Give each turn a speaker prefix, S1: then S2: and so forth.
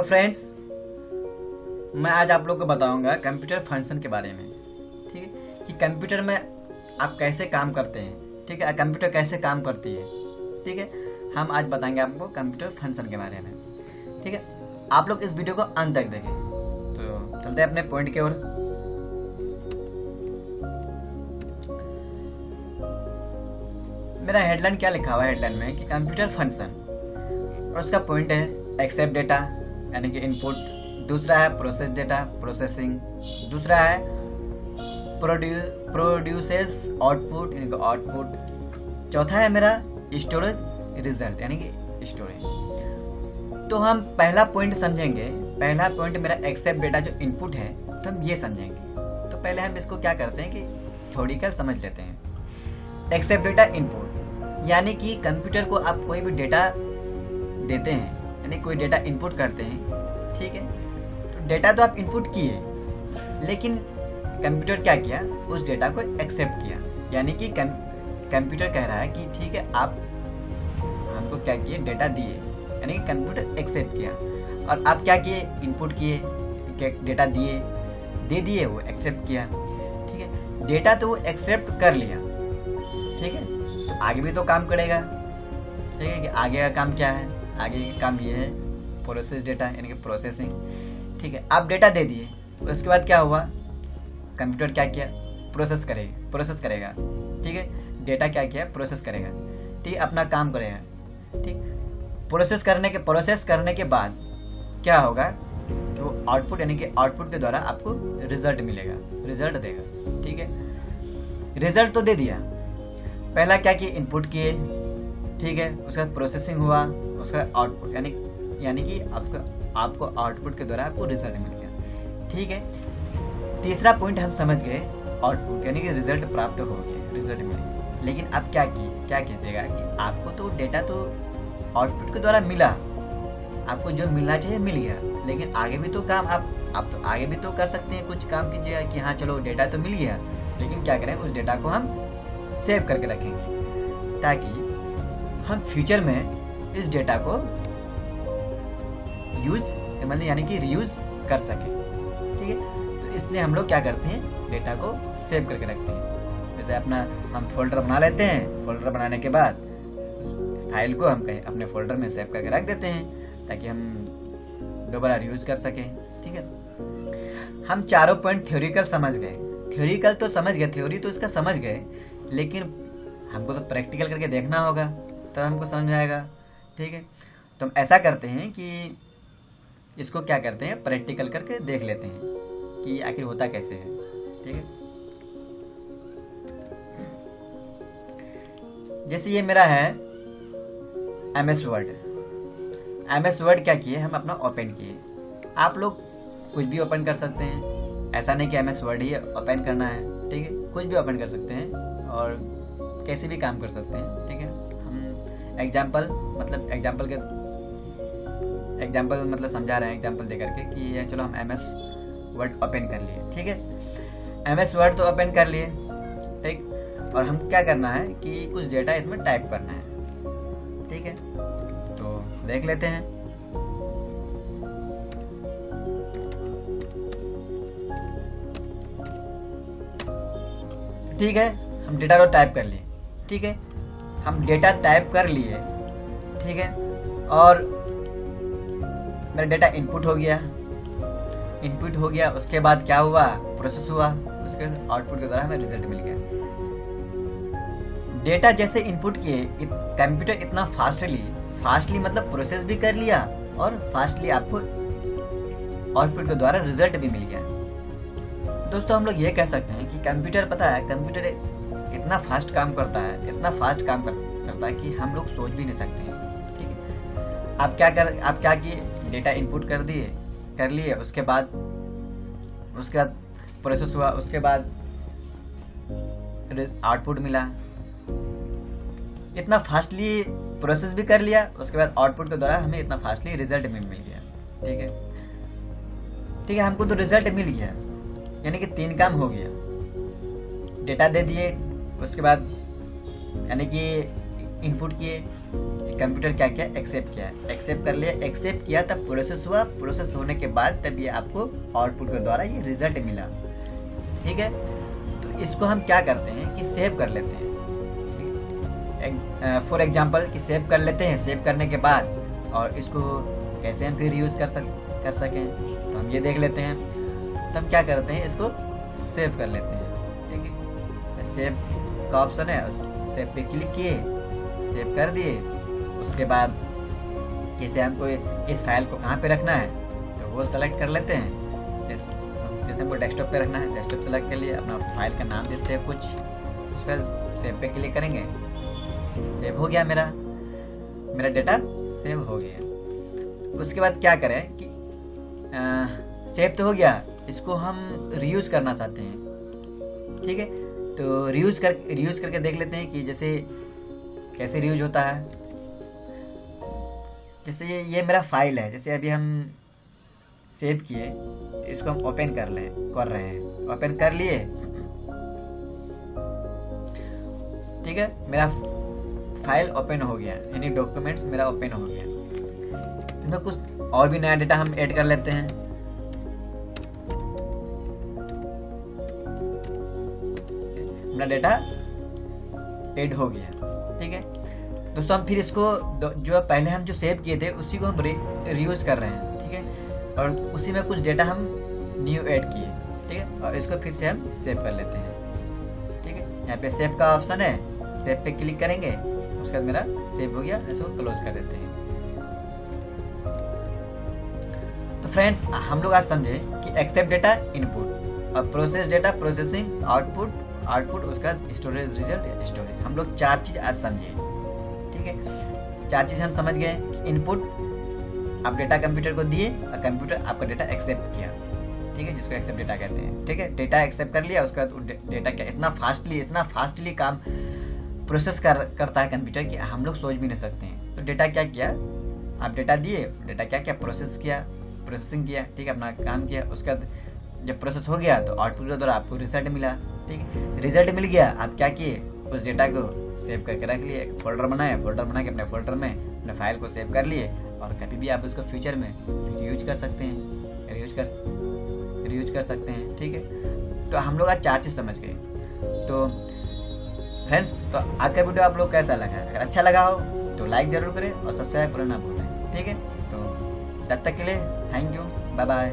S1: Hello friends, मैं आज आप लोग को बताऊंगा कंप्यूटर फंक्शन के बारे में। ठीक है कि कंप्यूटर में आप कैसे काम करते हैं। ठीक है, कंप्यूटर कैसे काम करती है। ठीक है, हम आज बताएंगे आपको कंप्यूटर फंक्शन के बारे में। ठीक है, आप लोग इस वीडियो को अंत तक देखें। तो चलते हैं अपने पॉइंट की ओर। मेरा हेडलाइन क्या लिखा हुआ है हेडलाइन में कि कंप्यूटर फंक्शन, और उसका पॉइंट है एक्सेप्ट डेटा यानी कि इनपुट, दूसरा है प्रोसेस डेटा प्रोसेसिंग, दूसरा है प्रोड्यूसेस आउटपुट यानी कि आउटपुट, चौथा है मेरा स्टोरेज रिजल्ट यानी कि स्टोरेज। तो हम पहला पॉइंट समझेंगे। पहला पॉइंट मेरा एक्सेप्ट डेटा जो इनपुट है, तो हम ये समझेंगे। तो पहले हम इसको क्या करते हैं कि थ्योरिकल समझ लेते हैं। एक्सेप्ट डेटा इनपुट यानी कि कंप्यूटर को आप कोई भी डेटा देते हैं यानी कोई डेटा इनपुट करते हैं। ठीक है, तो डेटा तो आप इनपुट किए, लेकिन कंप्यूटर क्या किया, उस डेटा को एक्सेप्ट किया। यानी कि कंप्यूटर कह रहा है कि ठीक है, आप हमको क्या किए, डेटा दिए, यानी कि कंप्यूटर एक्सेप्ट किया। और आप क्या किए, इनपुट किए, डेटा दिए, दे दिए, वो एक्सेप्ट किया। ठीक है, डेटा तो वो एक्सेप्ट कर लिया। ठीक है, तो आगे भी तो काम करेगा। ठीक है, कि आगे का काम क्या है, आगे का काम ये है प्रोसेस डेटा यानी कि प्रोसेसिंग। ठीक है, आप डेटा दे दिए, उसके बाद क्या हुआ, कंप्यूटर क्या किया, प्रोसेस करेगा। ठीक है, डेटा क्या किया, प्रोसेस करेगा। ठीक है, अपना काम करेगा। ठीक, प्रोसेस करने के बाद क्या होगा कि वो आउटपुट यानी कि आउटपुट के द्वारा आपको रिजल्ट मिलेगा, रिजल्ट देगा। ठीक है, रिजल्ट तो दे दिया, पहला क्या किए, इनपुट किए। ठीक है, उसका प्रोसेसिंग हुआ, उसका आउटपुट यानी कि आपको आउटपुट के द्वारा आपको रिजल्ट मिल गया। ठीक है, तीसरा पॉइंट हम समझ गए, आउटपुट यानी कि रिजल्ट प्राप्त हो गया, रिजल्ट मिल गया। लेकिन अब क्या कीजिएगा कि आपको तो डेटा तो आउटपुट के द्वारा मिला, आपको जो मिलना चाहिए मिल गया, लेकिन आगे भी तो काम आप तो आगे भी तो कर सकते हैं, कुछ काम कीजिएगा कि हाँ चलो डेटा तो मिल गया, लेकिन क्या करें, उस डेटा को हम सेव करके रखेंगे ताकि हम फ्यूचर में इस डेटा को यूज मतलब यानी कि रीयूज कर सकें। ठीक है, तो इसलिए हम लोग क्या करते हैं, डेटा को सेव करके रखते हैं। जैसे अपना हम फोल्डर बना लेते हैं, फोल्डर बनाने के बाद इस फाइल को हम कहीं अपने फोल्डर में सेव करके रख देते हैं ताकि हम दोबारा रीयूज कर सकें। ठीक है, हम चारों पॉइंट थ्योरिकल समझ गए। थ्योरिकल तो समझ गए, थ्योरी तो इसका समझ गए, लेकिन हमको तो प्रैक्टिकल करके देखना होगा तब हमको समझ आएगा। ठीक है, तो हम ऐसा करते हैं कि इसको क्या करते हैं, प्रैक्टिकल करके देख लेते हैं कि आखिर होता कैसे है। ठीक है, जैसे ये मेरा है MS वर्ड। MS वर्ड क्या किए, हम अपना ओपन किए। आप लोग कुछ भी ओपन कर सकते हैं, ऐसा नहीं कि MS वर्ड ही ओपन करना है। ठीक है, कुछ भी ओपन कर सकते हैं और कैसे भी काम कर सकते हैं। ठीक है, हम एग्जाम्पल मतलब समझा रहे हैं, एग्जाम्पल दे करके कि चलो हम MS वर्ड ओपन कर लिए। ठीक है, MS वर्ड तो ओपन कर लिए। ठीक, और हम क्या करना है कि कुछ डेटा इसमें टाइप करना है। ठीक है, तो देख लेते हैं। ठीक है, हम डेटा को टाइप कर लिए। ठीक है, हम डेटा टाइप कर लिए। ठीक है, और मेरा डेटा इनपुट हो गया। उसके बाद क्या हुआ, प्रोसेस हुआ, उसके आउटपुट के द्वारा हमें रिजल्ट मिल गया। डेटा जैसे इनपुट किए, कंप्यूटर इतना फास्टली मतलब प्रोसेस भी कर लिया और फास्टली आपको आउटपुट के द्वारा रिजल्ट भी मिल गया। दोस्तों, हम लोग ये कह सकते हैं कि कंप्यूटर, पता है, कंप्यूटर इतना फास्ट काम करता है कि हम लोग सोच भी नहीं सकते हैं। ठीक है, आप क्या किए, डेटा इनपुट कर लिए, उसके बाद प्रोसेस हुआ, उसके बाद आउटपुट मिला। इतना फास्टली प्रोसेस भी कर लिया, उसके बाद आउटपुट के द्वारा हमें इतना फास्टली रिजल्ट भी मिल गया। ठीक है, हमको तो रिजल्ट मिल गया, यानी कि 3 काम हो गया। डेटा दे दिए, उसके बाद यानी कि इनपुट किए, कंप्यूटर क्या किया, एक्सेप्ट किया, एक्सेप्ट कर लिया, एक्सेप्ट किया तब प्रोसेस हुआ, प्रोसेस होने के बाद तब ये आपको आउटपुट के द्वारा ये रिजल्ट मिला। ठीक है, तो इसको हम क्या करते हैं कि सेव कर लेते हैं। फॉर एग्जांपल कि सेव कर लेते हैं, सेव करने के बाद और इसको कैसे हम फिर यूज़ कर सकें तो हम ये देख लेते हैं। तो हम क्या करते हैं, इसको सेव कर लेते हैं। ठीक है, सेव का ऑप्शन है, उस सेव पे क्लिक किए, सेव कर दिए। उसके बाद जैसे हमको इस फाइल को कहाँ पे रखना है तो वो सेलेक्ट कर लेते हैं। जैसे हमको डेस्कटॉप पे रखना है, डेस्कटॉप सेलेक्ट कर लिए, अपना फाइल का नाम देते हैं कुछ, उसके बाद सेव पे क्लिक करेंगे, सेव हो गया, मेरा डेटा सेव हो गया। उसके बाद क्या करें कि सेव तो हो गया, इसको हम रीयूज करना चाहते हैं। ठीक है, तो रीयूज करके देख लेते हैं कि जैसे कैसे रीयूज होता है। जैसे ये मेरा फाइल है, जैसे अभी हम सेव किए तो इसको हम ओपन कर रहे हैं, ओपन कर लिए। ठीक है, मेरा फाइल ओपन हो गया, यानी डॉक्यूमेंट्स मेरा ओपन हो गया। इसमें कुछ और भी नया डेटा हम ऐड कर लेते हैं। मेरा डेटा ऐड हो गया। ठीक है दोस्तों, हम फिर इसको जो पहले हम जो सेव किए थे उसी को हम रीयूज कर रहे हैं। ठीक है, और उसी में कुछ डेटा हम न्यू ऐड किए। ठीक है, और इसको फिर से हम सेव कर लेते हैं। ठीक है, यहाँ पे सेव का ऑप्शन है, सेव पे क्लिक करेंगे, उसके बाद मेरा सेव हो गया, इसको क्लोज कर देते हैं। तो फ्रेंड्स, हम लोग आज समझे कि एक्सेप्ट डेटा इनपुट और प्रोसेस डेटा प्रोसेसिंग, आउटपुट उसका स्टोरेज रिजल्ट स्टोरेज। हम लोग 4 चीज आज समझे। ठीक है, 4 चीज हम समझ गए कि इनपुट आप डेटा कंप्यूटर को दिए और कंप्यूटर आपका डेटा एक्सेप्ट किया। ठीक है, जिसको एक्सेप्ट डेटा कहते हैं। ठीक है, डेटा एक्सेप्ट कर लिया, उसके बाद डेटा क्या इतना फास्टली काम प्रोसेस करता है कंप्यूटर कि हम लोग सोच भी नहीं सकते हैं। तो डेटा क्या किया, आप डेटा दिए, डेटा क्या किया, प्रोसेसिंग किया। ठीक है, अपना काम किया। उसके बाद जब प्रोसेस हो गया तो आउटपुट के द्वारा आपको रिजल्ट मिला। ठीक है, रिजल्ट मिल गया, आप क्या किए, उस डेटा को सेव करके रख लिए, एक फोल्डर बना के अपने फोल्डर में अपने फाइल को सेव कर लिए, और कभी भी आप उसको फ्यूचर में यूज कर सकते हैं, रीयूज कर सकते हैं। ठीक है, तो हम लोग आज 4 चीज समझ गए। तो फ्रेंड्स, तो आज का वीडियो आप लोग कैसा लगा? अगर अच्छा लगा हो तो लाइक जरूर करें और सब्सक्राइब करना ना भूलें। ठीक है, तो तब तक के लिए थैंक यू, बाय बाय।